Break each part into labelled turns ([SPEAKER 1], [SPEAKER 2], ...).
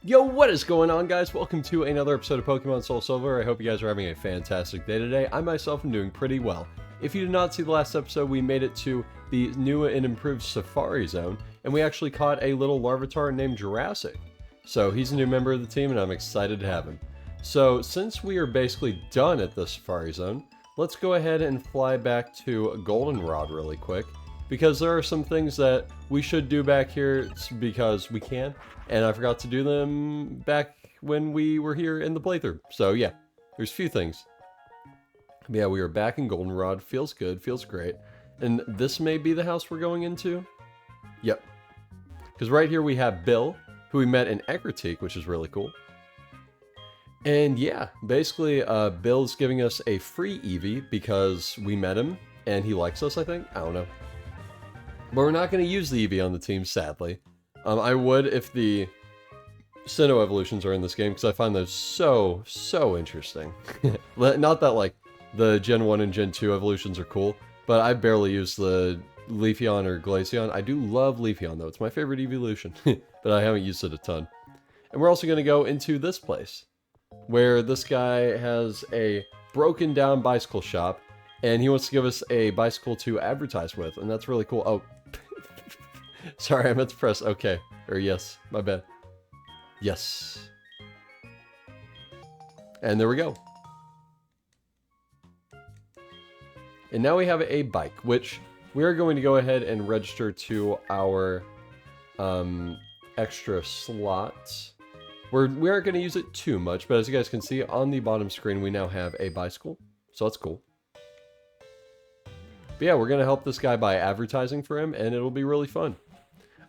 [SPEAKER 1] Yo, what is going on, guys? Welcome to another episode of Pokemon SoulSilver. I hope you guys are having a fantastic day today. I myself am doing pretty well. If you did not see the last episode, we made it to the new and improved Safari Zone, and we actually caught a little Larvitar named Jurassic. So he's a new member of the team, and I'm excited to have him. So since we are basically done at the Safari Zone, let's go ahead and fly back to Goldenrod really quick, because there are some things that we should do back here because we can, and I forgot to do them back when we were here in the playthrough. So yeah, there's a few things. But yeah, we are back in Goldenrod. Feels good, feels great. And this may be the house we're going into. Yep. Because right here we have Bill, who we met in Ecruteak, which is really cool. And yeah, basically Bill's giving us a free Eevee because we met him and he likes us, I think. I don't know. But we're not going to use the Eevee on the team, sadly. I would if the Sinnoh evolutions are in this game, because I find those so interesting. Not that, like, the Gen 1 and Gen 2 evolutions are cool, but I barely use the Leafeon or Glaceon. I do love Leafeon, though. It's my favorite evolution, but I haven't used it a ton. And we're also going to go into this place, where this guy has a broken down bicycle shop, and he wants to give us a bicycle to advertise with, and that's really cool. Oh, sorry, I meant to press OK. Or yes, my bad. Yes. And there we go. And now we have a bike, which we are going to go ahead and register to our extra slots. We aren't going to use it too much, but as you guys can see on the bottom screen, we now have a bicycle. So that's cool. But yeah, we're going to help this guy by advertising for him, and it'll be really fun.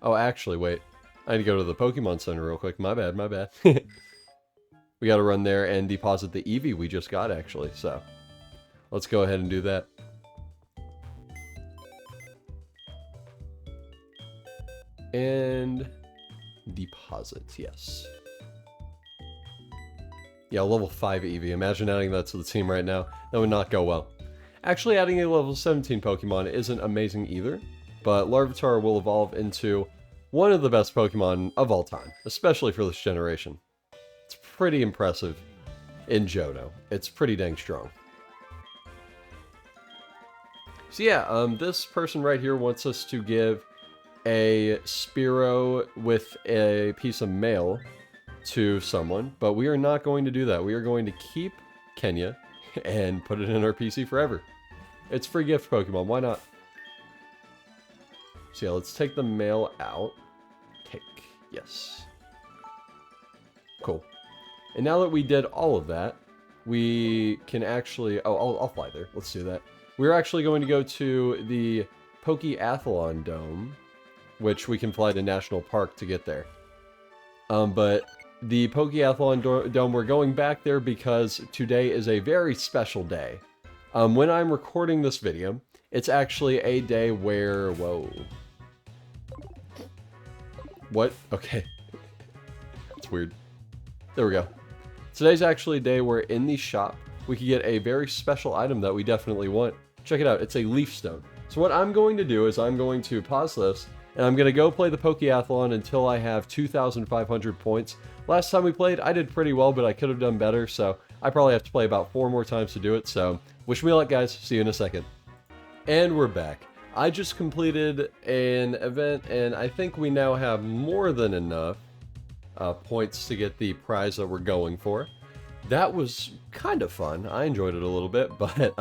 [SPEAKER 1] Oh, actually, wait. I need to go to the Pokemon Center real quick. My bad, my bad. We got to run there and deposit the Eevee we just got, actually. So, let's go ahead and do that. And deposit, yes. Yeah, level 5 Eevee. Imagine adding that to the team right now. That would not go well. Actually, adding a level 17 Pokemon isn't amazing either, but Larvitar will evolve into one of the best Pokemon of all time, especially for this generation. It's pretty impressive in Johto. It's pretty dang strong. So yeah, this person right here wants us to give a Spearow with a piece of mail to someone, but we are not going to do that. We are going to keep Kenya and put it in our PC forever. It's free gift Pokemon, why not? So yeah, let's take the mail out. Take, yes. Cool. And now that we did all of that, we can actually... Oh, I'll fly there. Let's do that. We're actually going to go to the Pokeathlon Dome, which we can fly to National Park to get there. But the Pokeathlon Dome, we're going back there because today is a very special day. When I'm recording this video, it's actually a day where... Whoa. What? Okay. It's weird. There we go. Today's actually a day where in the shop, we can get a very special item that we definitely want. Check it out. It's a Leaf Stone. So what I'm going to do is I'm going to pause this, and I'm going to go play the Pokeathlon until I have 2,500 points. Last time we played, I did pretty well, but I could have done better, so I probably have to play about 4 more times to do it, so wish me luck, guys. See you in a second. And we're back. I just completed an event, and I think we now have more than enough points to get the prize that we're going for. That was kind of fun. I enjoyed it a little bit, but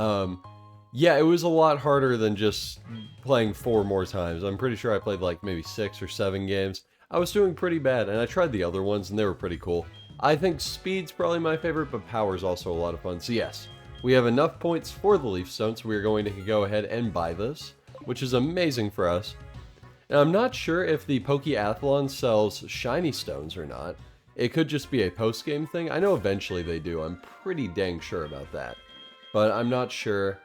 [SPEAKER 1] yeah, it was a lot harder than just playing 4 more times. I'm pretty sure I played like maybe 6 or 7 games. I was doing pretty bad, and I tried the other ones, and they were pretty cool. I think speed's probably my favorite, but power's also a lot of fun. So yes, we have enough points for the Leaf Stone, so we're going to go ahead and buy this, which is amazing for us. And I'm not sure if the Pokeathlon sells shiny stones or not. It could just be a post-game thing. I know eventually they do. I'm pretty dang sure about that. But I'm not sure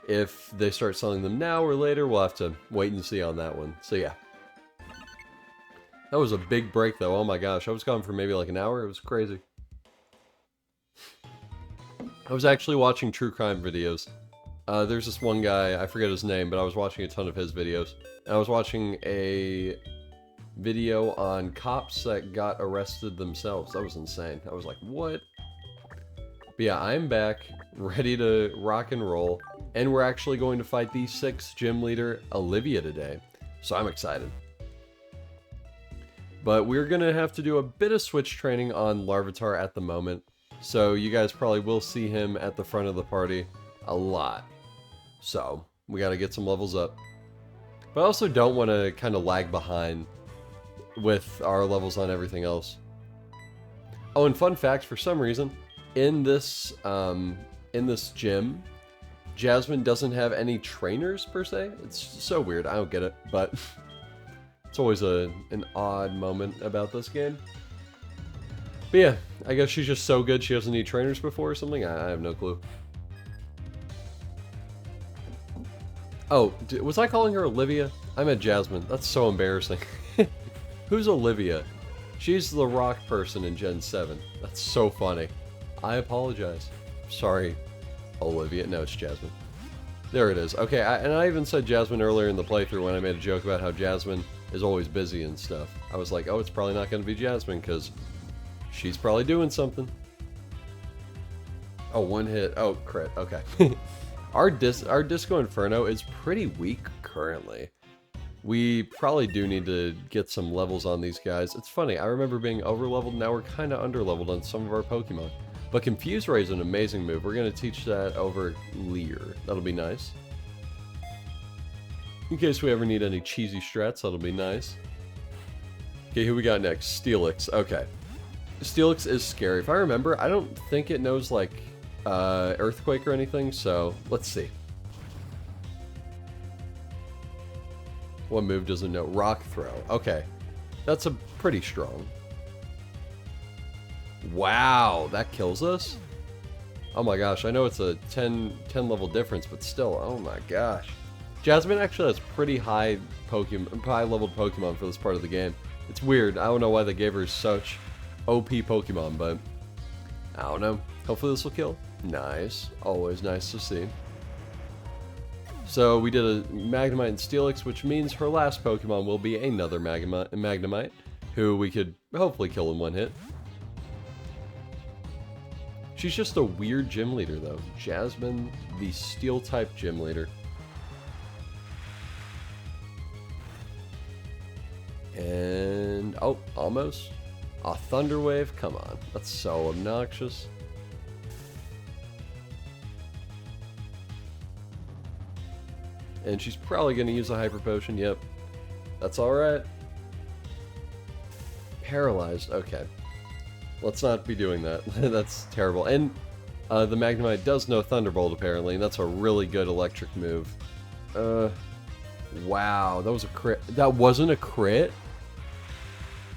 [SPEAKER 1] if they start selling them now or later. We'll have to wait and see on that one. So yeah. That was a big break though. Oh my gosh. I was gone for maybe like an hour. It was crazy. I was actually watching true crime videos. There's this one guy, I forget his name, but I was watching a ton of his videos. And I was watching a video on cops that got arrested themselves. That was insane. I was like, what? But yeah, I'm back, ready to rock and roll, and we're actually going to fight the 6th gym leader, Olivia, today. So I'm excited. But we're going to have to do a bit of switch training on Larvitar at the moment. So you guys probably will see him at the front of the party a lot. So we got to get some levels up. But I also don't want to kind of lag behind with our levels on everything else. Oh, and fun fact, for some reason, in this gym, Jasmine doesn't have any trainers per se. It's so weird. I don't get it, but it's always an odd moment about this game. But yeah, I guess she's just so good she doesn't need trainers before or something. I have no clue. Oh, was I calling her Olivia? I meant Jasmine. That's so embarrassing. Who's Olivia? She's the rock person in Gen 7. That's so funny. I apologize. Sorry, Olivia. No, it's Jasmine. There it is. Okay, and I even said Jasmine earlier in the playthrough when I made a joke about how Jasmine is always busy and stuff. I was like, oh, it's probably not going to be Jasmine because she's probably doing something. Oh, one hit. Oh, crit. Okay. Our Disco Inferno is pretty weak currently. We probably do need to get some levels on these guys. It's funny, I remember being over-leveled, now we're kind of under-leveled on some of our Pokemon. But Confuse Ray is an amazing move. We're going to teach that over Leer. That'll be nice. In case we ever need any cheesy strats, that'll be nice. Okay, who we got next? Steelix. Okay. Steelix is scary. If I remember, I don't think it knows, like, Earthquake or anything, so let's see. What move does it know? Rock Throw. Okay. That's a pretty strong. Wow, that kills us? Oh my gosh, I know it's a 10 level difference, but still, oh my gosh. Jasmine actually has pretty high leveled Pokemon for this part of the game. It's weird. I don't know why they gave her such OP Pokemon, but I don't know. Hopefully this will kill. Nice. Always nice to see. So we did a Magnemite and Steelix, which means her last Pokemon will be another Magnemite, who we could hopefully kill in one hit. She's just a weird gym leader, though. Jasmine, the Steel-type gym leader. And, oh, almost. A Thunder Wave? Come on. That's so obnoxious. And she's probably going to use a Hyper Potion. Yep. That's alright. Paralyzed. Okay. Let's not be doing that. That's terrible. And the Magnemite does know Thunderbolt, apparently. And that's a really good electric move. Wow. That was a crit. That wasn't a crit?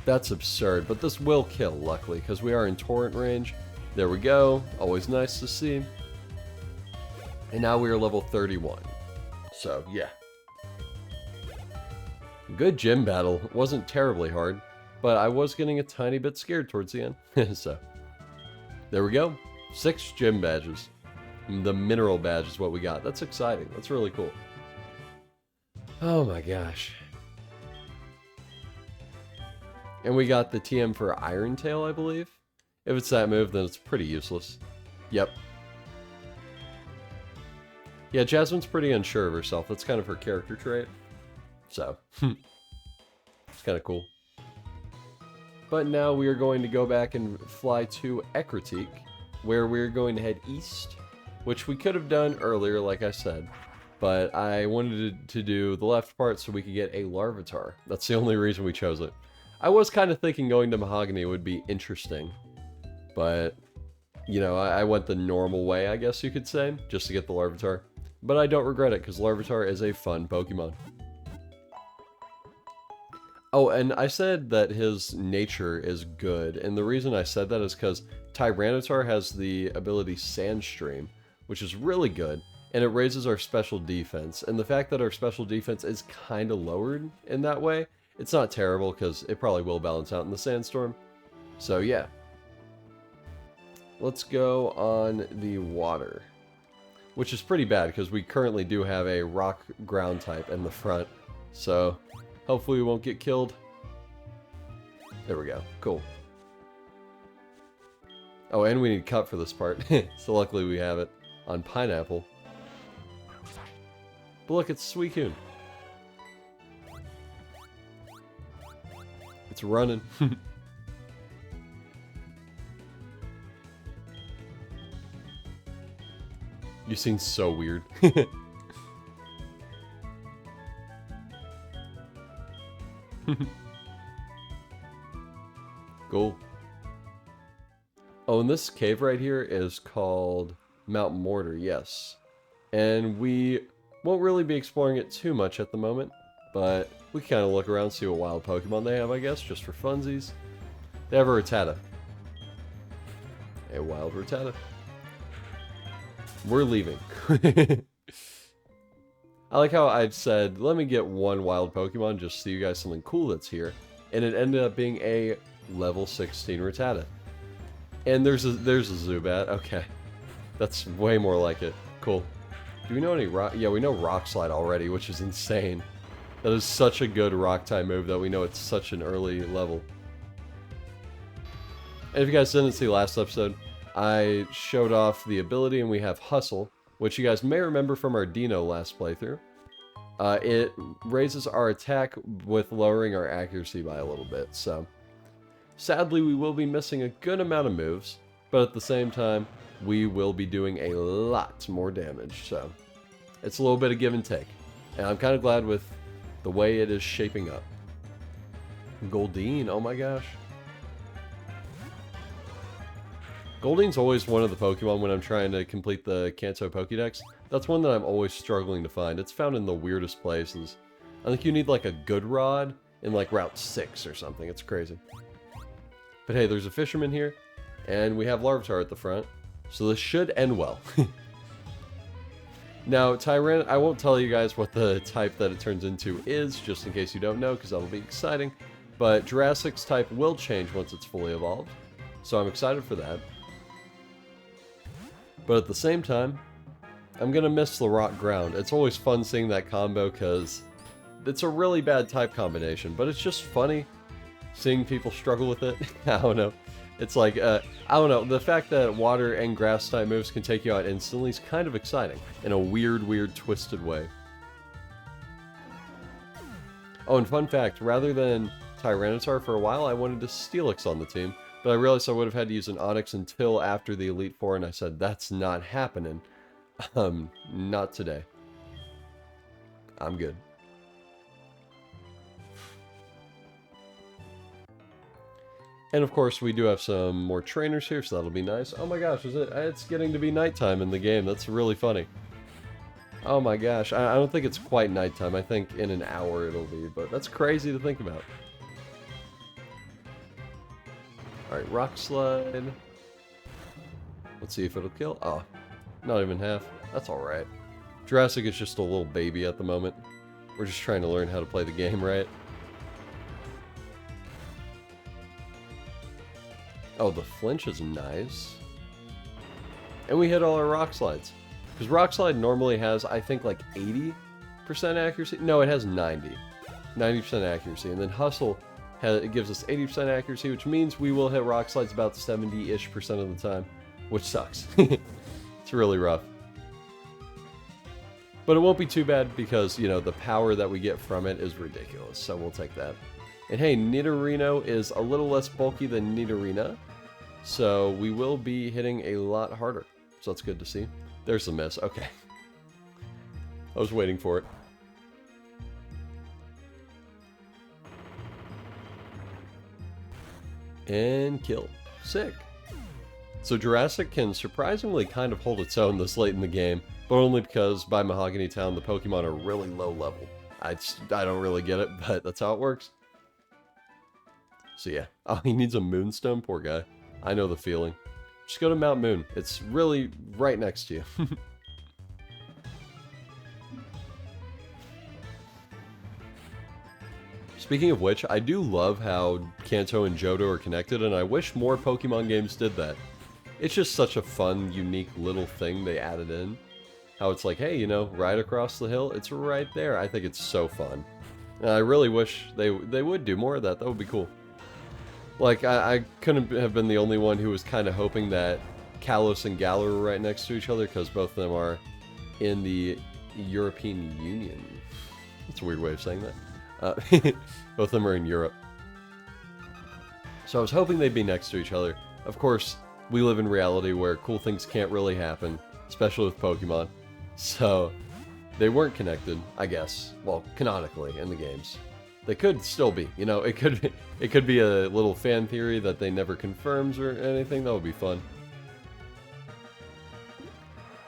[SPEAKER 1] That's absurd. But this will kill, luckily, because we are in Torrent range. There we go. Always nice to see. And now we are level 31. So, yeah. Good gym battle. It wasn't terribly hard, but I was getting a tiny bit scared towards the end. So, there we go. 6 gym badges. The mineral badge is what we got. That's exciting. That's really cool. Oh my gosh. And we got the TM for Iron Tail, I believe. If it's that move, then it's pretty useless. Yep. Yeah, Jasmine's pretty unsure of herself. That's kind of her character trait. So, it's kind of cool. But now we are going to go back and fly to Ecruteak, where we're going to head east, which we could have done earlier, like I said. But I wanted to do the left part so we could get a Larvitar. That's the only reason we chose it. I was kind of thinking going to Mahogany would be interesting. But, you know, I went the normal way, I guess you could say, just to get the Larvitar. But I don't regret it, because Larvitar is a fun Pokemon. Oh, and I said that his nature is good, and the reason I said that is because Tyranitar has the ability Sandstream, which is really good, and it raises our special defense. And the fact that our special defense is kind of lowered in that way, it's not terrible, because it probably will balance out in the Sandstorm. So yeah. Let's go on the water. Which is pretty bad, because we currently do have a rock ground type in the front. So, hopefully we won't get killed. There we go. Cool. Oh, and we need cut for this part. So luckily we have it on pineapple. But look, it's Suicune. It's running. You seem so weird. Cool. Oh, and this cave right here is called Mount Mortar, yes. And we won't really be exploring it too much at the moment, but we can kind of look around, see what wild Pokemon they have, I guess, just for funsies. They have a Rattata. A wild Rattata. We're leaving. I like how I said, let me get one wild Pokemon just to see you guys something cool that's here. And it ended up being a level 16 Rattata. And there's a Zubat. Okay. That's way more like it. Cool. Do we know any rock? Yeah, we know Rock Slide already, which is insane. That is such a good rock type move that we know it's such an early level. And if you guys didn't see last episode, I showed off the ability, and we have Hustle, which you guys may remember from our Dino last playthrough. It raises our attack with lowering our accuracy by a little bit, so sadly we will be missing a good amount of moves, but at the same time we will be doing a lot more damage, so it's a little bit of give and take. And I'm kind of glad with the way it is shaping up. Goldeen, oh my gosh. Goldeen's always one of the Pokemon when I'm trying to complete the Kanto Pokédex. That's one that I'm always struggling to find. It's found in the weirdest places. I think you need like a good rod in like Route 6 or something. It's crazy. But hey, there's a fisherman here, and we have Larvitar at the front, so this should end well. Now, Tyrant, I won't tell you guys what the type that it turns into is, just in case you don't know, because that'll be exciting. But Jurassic's type will change once it's fully evolved, so I'm excited for that. But at the same time, I'm going to miss the rock ground. It's always fun seeing that combo because it's a really bad type combination, but it's just funny seeing people struggle with it. I don't know. It's like, I don't know. The fact that water and grass type moves can take you out instantly is kind of exciting in a weird, twisted way. Oh, and fun fact, rather than Tyranitar for a while, I wanted to Steelix on the team. But I realized I would have had to use an Onix until after the Elite Four, and I said, that's not happening. Not today. I'm good. And of course, we do have some more trainers here, so that'll be nice. Oh my gosh, it's getting to be nighttime in the game. That's really funny. Oh my gosh, I don't think it's quite nighttime. I think in an hour it'll be, but that's crazy to think about. Alright, Rock Slide. Let's see if it'll kill. Oh, not even half. That's alright. Jurassic is just a little baby at the moment. We're just trying to learn how to play the game, right? Oh, the flinch is nice. And we hit all our Rock Slides. Because Rock Slide normally has, I think, like 80% accuracy. No, it has 90. 90% accuracy. And then Hustle, it gives us 80% accuracy, which means we will hit Rock Slides about 70-ish% of the time. Which sucks. It's really rough. But it won't be too bad because, you know, the power that we get from it is ridiculous. So we'll take that. And hey, Nidorino is a little less bulky than Nidorina. So we will be hitting a lot harder. So that's good to see. There's the miss. Okay. I was waiting for it. And kill. Sick. So Jurassic can surprisingly kind of hold its own this late in the game, but only because by Mahogany Town the Pokemon are really low level. I don't really get it, but that's how it works. So yeah. Oh, he needs a Moonstone? Poor guy. I know the feeling. Just go to Mount Moon. It's really right next to you. Speaking of which, I do love how Kanto and Johto are connected, and I wish more Pokemon games did that. It's just such a fun, unique little thing they added in. How it's like, hey, you know, right across the hill, it's right there. I think it's so fun. And I really wish they would do more of that. That would be cool. Like, I couldn't have been the only one who was kind of hoping that Kalos and Galar were right next to each other, because both of them are in the European Union. That's a weird way of saying that. Both of them are in Europe. So I was hoping they'd be next to each other. Of course, we live in reality where cool things can't really happen, especially with Pokemon. So they weren't connected, I guess. Well, canonically in the games. They could still be, you know, it could be a little fan theory that they never confirms or anything. That would be fun.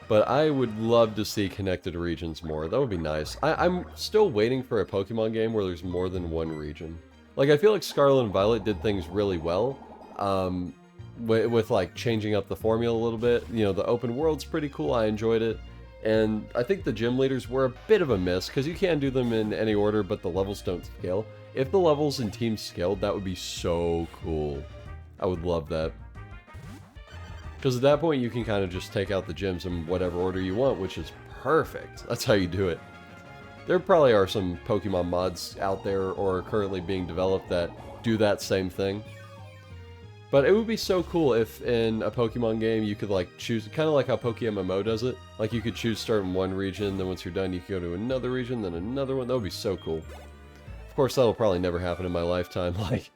[SPEAKER 1] But I would love to see connected regions more. That would be nice. I'm still waiting for a Pokemon game where there's more than one region. Like, I feel like Scarlet and Violet did things really well. With like changing up the formula a little bit. You know, the open world's pretty cool. I enjoyed it. And I think the gym leaders were a bit of a miss, because you can do them in any order, but the levels don't scale. If the levels and teams scaled, that would be so cool. I would love that. Because at that point, you can kind of just take out the gyms in whatever order you want, which is perfect. That's how you do it. There probably are some Pokemon mods out there or currently being developed that do that same thing. But it would be so cool if in a Pokemon game you could like choose, kind of like how PokeMMO does it. Like you could choose start in one region, then once you're done you could go to another region, then another one. That would be so cool. Of course, that'll probably never happen in my lifetime. Like,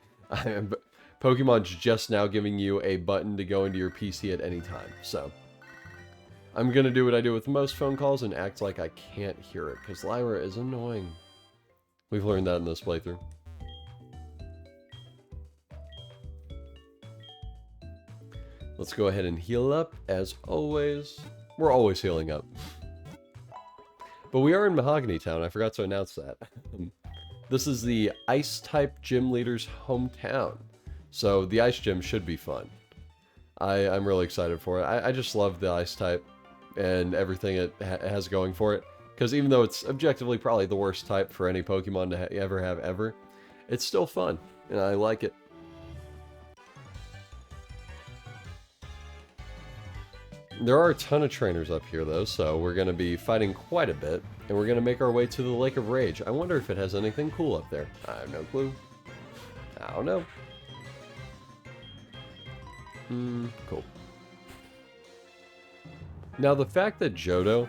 [SPEAKER 1] Pokemon's just now giving you a button to go into your PC at any time. So, I'm gonna do what I do with most phone calls and act like I can't hear it, because Lyra is annoying. We've learned that in this playthrough. Let's go ahead and heal up, as always. We're always healing up. But we are in Mahogany Town, I forgot to announce that. This is the Ice-type gym leader's hometown. So the Ice Gym should be fun. I'm really excited for it. I just love the Ice-type and everything it has going for it. Because even though it's objectively probably the worst type for any Pokemon to ever have ever, it's still fun, and I like it. There are a ton of trainers up here though, so we're going to be fighting quite a bit, and we're going to make our way to the Lake of Rage. I wonder if it has anything cool up there. I have no clue. I don't know. Cool. Now the fact that Johto,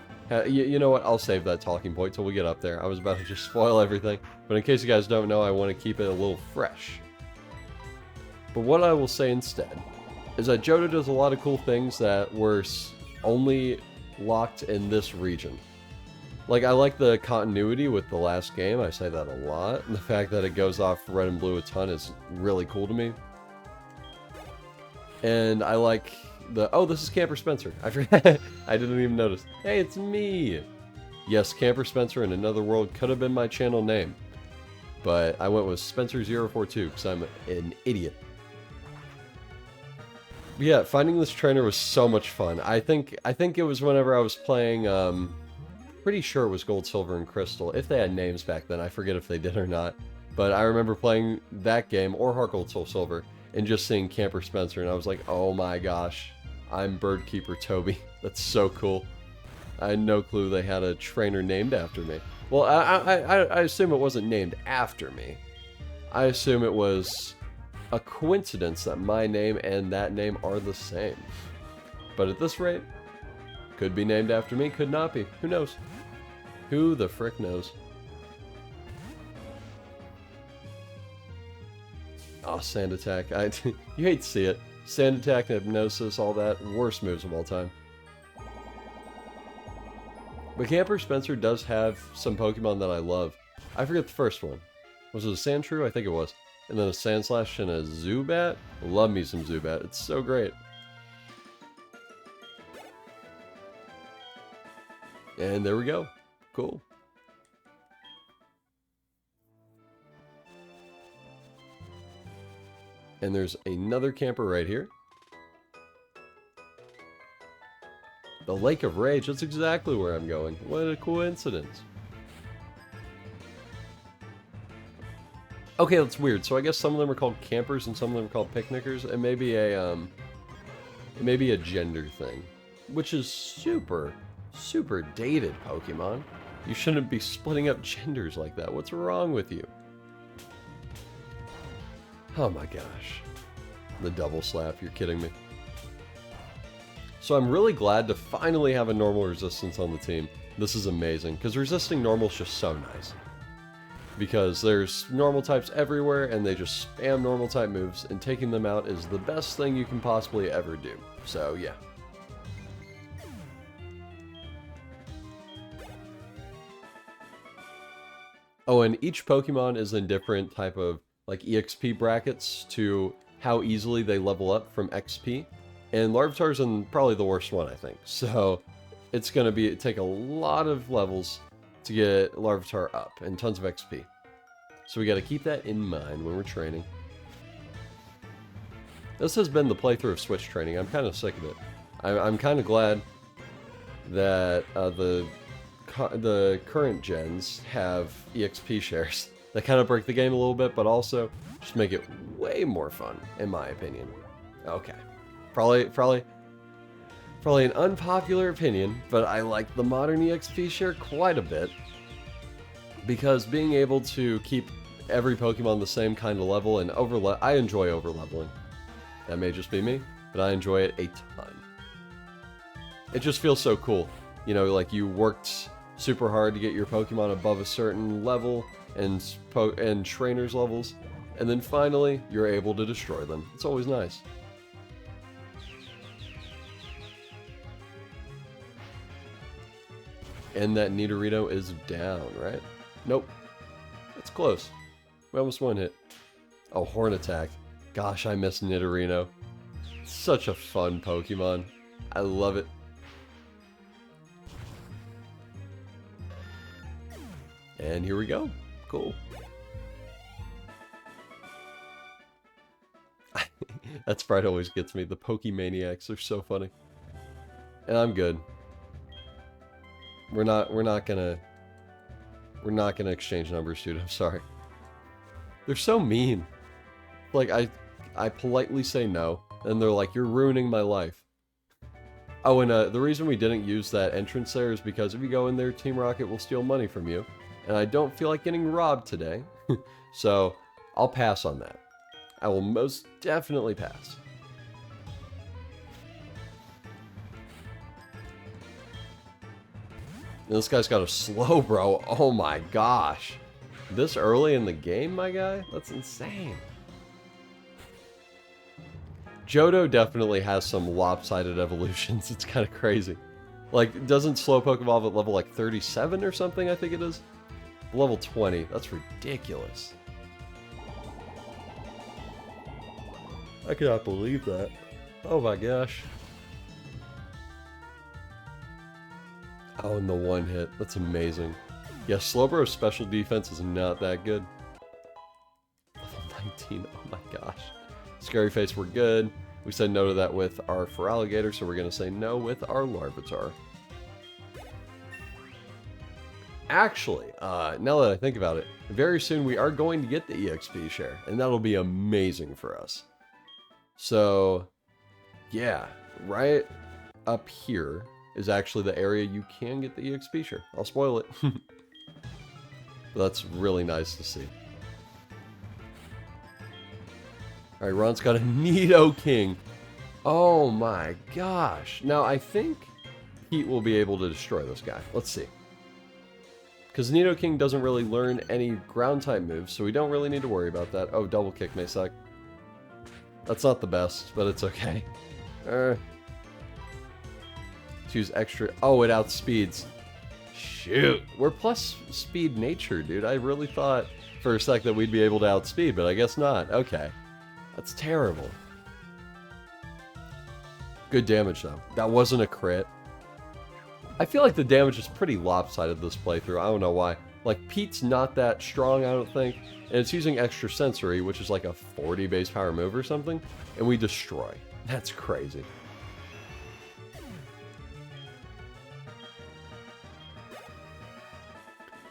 [SPEAKER 1] you know what, I'll save that talking point till we get up there. I was about to just spoil everything, but in case you guys don't know, I want to keep it a little fresh. But what I will say instead is that Johto does a lot of cool things that were only locked in this region. Like, I like the continuity with the last game, I say that a lot, and the fact that it goes off red and blue a ton is really cool to me. And I like the, oh, this is Camper Spencer. I forgot, I didn't even notice. Hey, it's me! Yes, Camper Spencer in Another World could have been my channel name, but I went with Spencer042 because I'm an idiot. Yeah, finding this trainer was so much fun. I think it was whenever I was playing, pretty sure it was Gold, Silver, and Crystal. If they had names back then, I forget if they did or not. But I remember playing that game, or Heart Gold, Soul Silver, and just seeing Camper Spencer, and I was like, oh my gosh, I'm Birdkeeper Toby. That's so cool. I had no clue they had a trainer named after me. Well, I assume it wasn't named after me. I assume it was a coincidence that my name and that name are the same. But at this rate, could be named after me, could not be. Who knows? Who the frick knows? Oh, Sand Attack. You hate to see it. Sand Attack, Hypnosis, all that. Worst moves of all time. But Camper Spencer does have some Pokemon that I love. I forget the first one. Was it a Sandshrew? I think it was. And then a Sandslash and a Zubat? Love me some Zubat. It's so great. And there we go. Cool. And there's another camper right here. The Lake of Rage. That's exactly where I'm going. What a coincidence. Okay, that's weird. So I guess some of them are called campers and some of them are called picnickers. It may be a gender thing, which is super dated, Pokemon. You shouldn't be splitting up genders like that. What's wrong with you? Oh my gosh. The double slap, you're kidding me. So I'm really glad to finally have a normal resistance on the team. This is amazing, because resisting normal is just so nice. Because there's normal types everywhere, and they just spam normal type moves, and taking them out is the best thing you can possibly ever do. So, yeah. Oh, and each Pokemon is in different type of, like, EXP brackets to how easily they level up from XP. And Larvitar's in probably the worst one, I think. So, it's going to take a lot of levels to get Larvitar up, and tons of XP. So we got to keep that in mind when we're training. This has been the playthrough of Switch training. I'm kind of sick of it. I'm kind of glad that the current gens have EXP shares that kind of break the game a little bit, but also just make it way more fun, in my opinion. Okay. Probably an unpopular opinion, but I like the modern EXP share quite a bit. Because being able to keep every Pokemon the same kind of level and I enjoy over-leveling. That may just be me, but I enjoy it a ton. It just feels so cool. You know, like you worked super hard to get your Pokemon above a certain level and trainers levels, and then finally you're able to destroy them. It's always nice. And that Nidorino is down, right? Nope. That's close. We almost one hit. Oh, Horn Attack. Gosh, I miss Nidorino. Such a fun Pokemon. I love it. And here we go. Cool. That sprite always gets me. The Pokemaniacs are so funny. And I'm good. We're not gonna exchange numbers, dude. I'm sorry. They're so mean. Like, I politely say no, and they're like, you're ruining my life. Oh, and the reason we didn't use that entrance there is because if you go in there, Team Rocket will steal money from you. And I don't feel like getting robbed today. So, I'll pass on that. I will most definitely pass. This guy's got a slow, bro. Oh my gosh. This early in the game, my guy? That's insane. Johto definitely has some lopsided evolutions. It's kind of crazy. Like, doesn't Slowpoke evolve at level like 37 or something, I think it is? Level 20. That's ridiculous. I cannot believe that. Oh my gosh. Oh, and the one hit. That's amazing. Yeah, Slowbro's special defense is not that good. Level 19. Oh my gosh. Scary Face, we're good. We said no to that with our Feraligatr, so we're going to say no with our Larvitar. Actually, now that I think about it, very soon we are going to get the EXP share, and that'll be amazing for us. So, yeah, right up here is actually the area you can get the EXP share. I'll spoil it. But that's really nice to see. Alright, Ron's got a Nidoking. Oh my gosh. Now, I think Heat will be able to destroy this guy. Let's see. Because Nidoking doesn't really learn any ground-type moves, so we don't really need to worry about that. Oh, double kick may suck. That's not the best, but it's okay. Use extra. Oh, it outspeeds. Shoot. We're plus speed nature, dude. I really thought for a sec that we'd be able to outspeed, but I guess not. Okay. That's terrible. Good damage, though. That wasn't a crit. I feel like the damage is pretty lopsided this playthrough. I don't know why. Like, Pete's not that strong, I don't think. And it's using extra sensory, which is like a 40 base power move or something. And we destroy. That's crazy.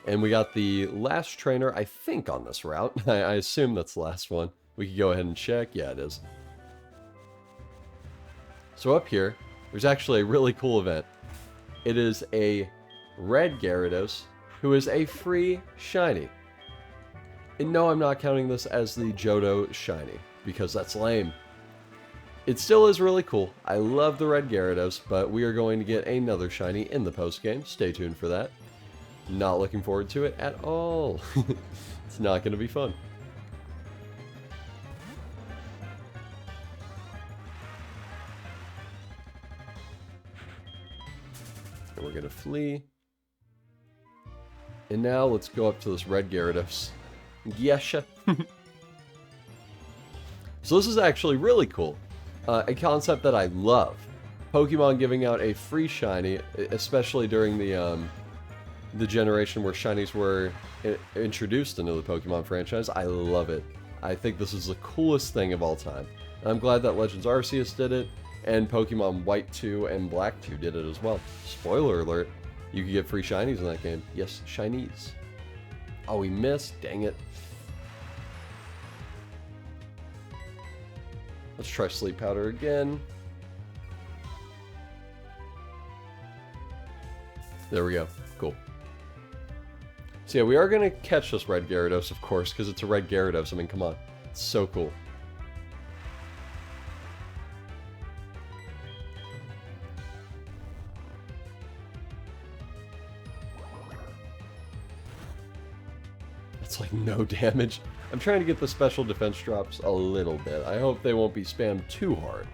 [SPEAKER 1] And we got the last trainer, I think, on this route. I assume that's the last one. We can go ahead and check. Yeah, it is. So up here, there's actually a really cool event. It is a red Gyarados, who is a free shiny. And no, I'm not counting this as the Johto shiny, because that's lame. It still is really cool. I love the red Gyarados, but we are going to get another shiny in the post-game. Stay tuned for that. Not looking forward to it at all. It's not going to be fun. And we're going to flee. And now let's go up to this red Gyarados. Yesha. So this is actually really cool. A concept that I love. Pokemon giving out a free shiny, especially during the generation where shinies were introduced into the Pokemon franchise. I love it. I think this is the coolest thing of all time. And I'm glad that Legends Arceus did it, and Pokemon White 2 and Black 2 did it as well. Spoiler alert, you could get free shinies in that game. Yes, shinies. Oh, we missed. Dang it. Let's try Sleep Powder again. There we go. Cool. So yeah, we are going to catch this red Gyarados, of course, because it's a red Gyarados. I mean, come on. It's so cool. That's like no damage. I'm trying to get the special defense drops a little bit. I hope they won't be spammed too hard.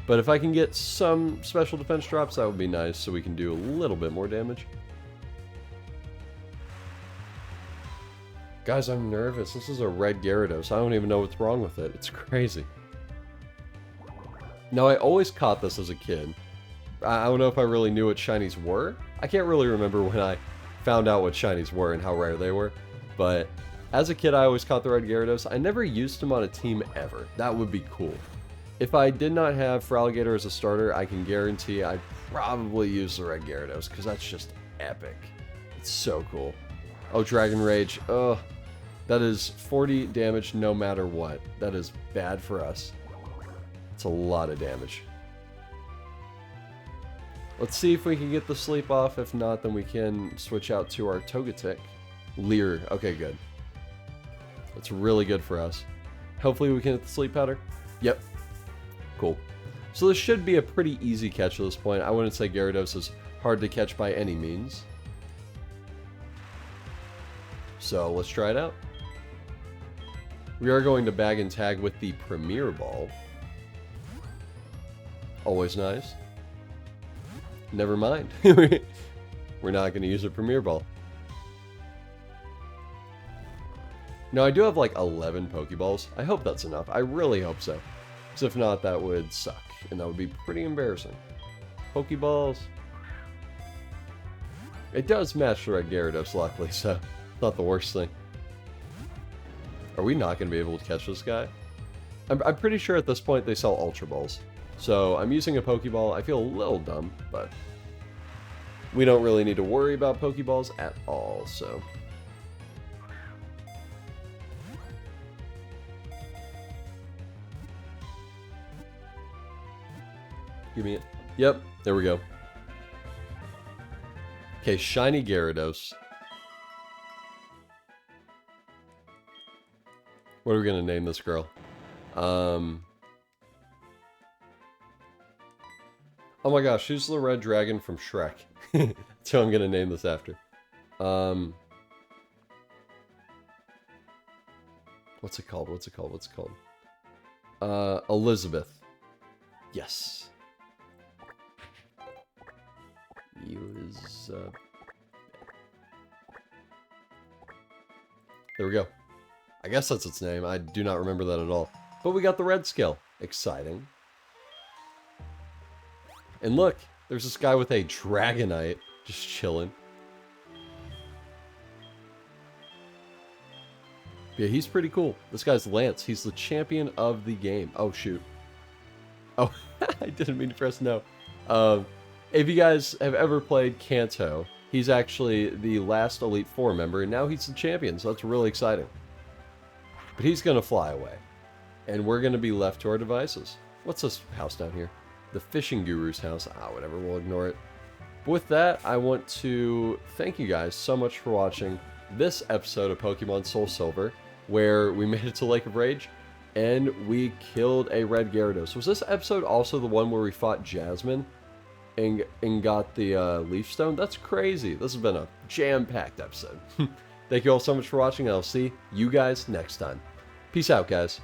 [SPEAKER 1] But if I can get some special defense drops, that would be nice, so we can do a little bit more damage. Guys, I'm nervous. This is a red Gyarados. I don't even know what's wrong with it. It's crazy. Now, I always caught this as a kid. I don't know if I really knew what shinies were. I can't really remember when I found out what shinies were and how rare they were. But as a kid, I always caught the red Gyarados. I never used him on a team ever. That would be cool. If I did not have Feraligatr as a starter, I can guarantee I'd probably use the red Gyarados, because that's just epic. It's so cool. Oh, Dragon Rage. Ugh. That is 40 damage no matter what. That is bad for us. It's a lot of damage. Let's see if we can get the sleep off. If not, then we can switch out to our Togetic. Leer. Okay, good. That's really good for us. Hopefully we can hit the sleep powder. Yep. Cool. So this should be a pretty easy catch at this point. I wouldn't say Gyarados is hard to catch by any means. So let's try it out. We are going to bag and tag with the Premier Ball. Always nice. Never mind. We're not going to use a Premier Ball. Now, I do have like 11 Pokeballs. I hope that's enough. I really hope so. Because if not, that would suck. And that would be pretty embarrassing. Pokeballs. It does match the red Gyarados, luckily, so not the worst thing. Are we not going to be able to catch this guy? I'm pretty sure at this point they sell Ultra Balls. So I'm using a Pokeball. I feel a little dumb, but we don't really need to worry about Pokeballs at all, so. Give me it. Yep, there we go. Okay, Shiny Gyarados. What are we going to name this girl? Oh my gosh, who's the red dragon from Shrek? That's who I'm going to name this after. What's it called? What's it called? What's it called? Elizabeth. Yes. There we go. I guess that's its name. I do not remember that at all. But we got the red skill. Exciting. And look, there's this guy with a Dragonite just chilling. Yeah, he's pretty cool. This guy's Lance. He's the champion of the game. Oh, shoot. Oh, I didn't mean to press no. If you guys have ever played Kanto, he's actually the last Elite Four member, and now he's the champion, so that's really exciting. But he's going to fly away, and we're going to be left to our devices. What's this house down here? The Fishing Guru's house. Ah, whatever, we'll ignore it. But with that, I want to thank you guys so much for watching this episode of Pokemon SoulSilver, where we made it to Lake of Rage. and we killed a red Gyarados. Was this episode also the one where we fought Jasmine and got the Leaf Stone? That's crazy. This has been a jam-packed episode. Thank you all so much for watching, and I'll see you guys next time. Peace out, guys.